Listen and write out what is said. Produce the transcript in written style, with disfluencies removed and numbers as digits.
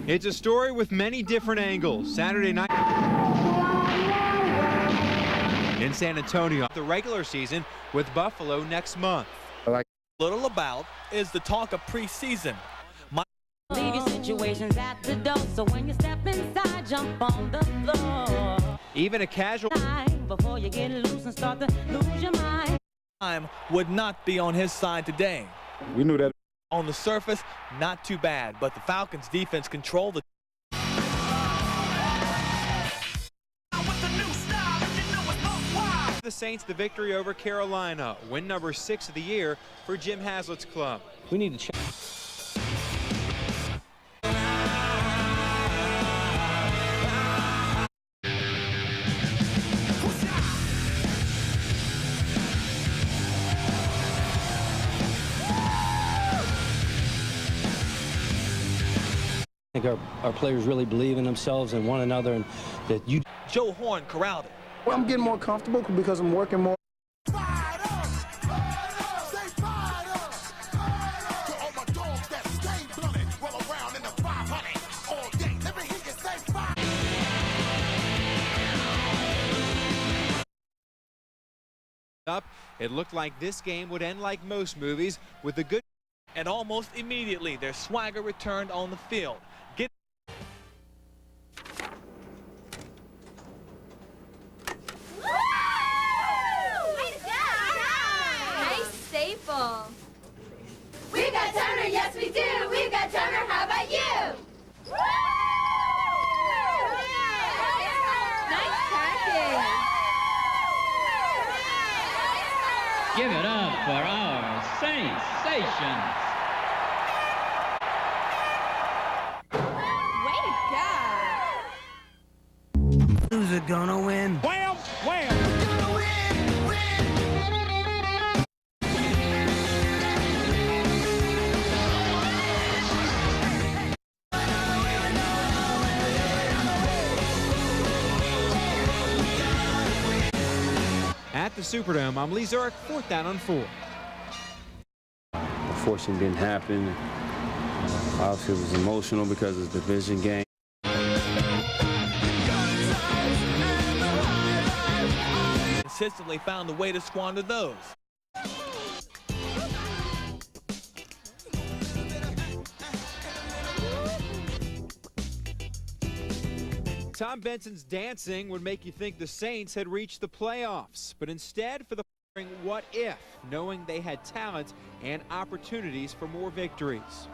It's a story with many different angles. Saturday night in San Antonio, the regular season with Buffalo next month. Little about is the talk of preseason. Leave your situations at the door, so when you step inside, jump on the floor. Even a casual before you get loose and start to lose your mind. Time would not be on his side today. We knew that. On the surface, not too bad, but the Falcons' defense controlled the. The Saints the victory over Carolina, win number 6 of the year for Jim Haslett's club. We need to check. I think our players really believe in themselves and one another, and that you. Joe Horn corralled it. Well, I'm getting more comfortable because I'm working more. It looked like this game would end like most movies with a good. And almost immediately, their swagger returned on the field. Staple. We've got Turner, yes we do. We've got Turner, how about you? Nice tacking. Give it up for our Saintsations. Way to go. Who's it gonna win? Wham! Wham! At the Superdome, I'm Lee Zurich, 4th down on 4. Unfortunately, didn't happen. Obviously, it was emotional because it's a division game. Consistently found a way to squander those. Tom Benson's dancing would make you think the Saints had reached the playoffs, but instead for the what if, knowing they had talent and opportunities for more victories.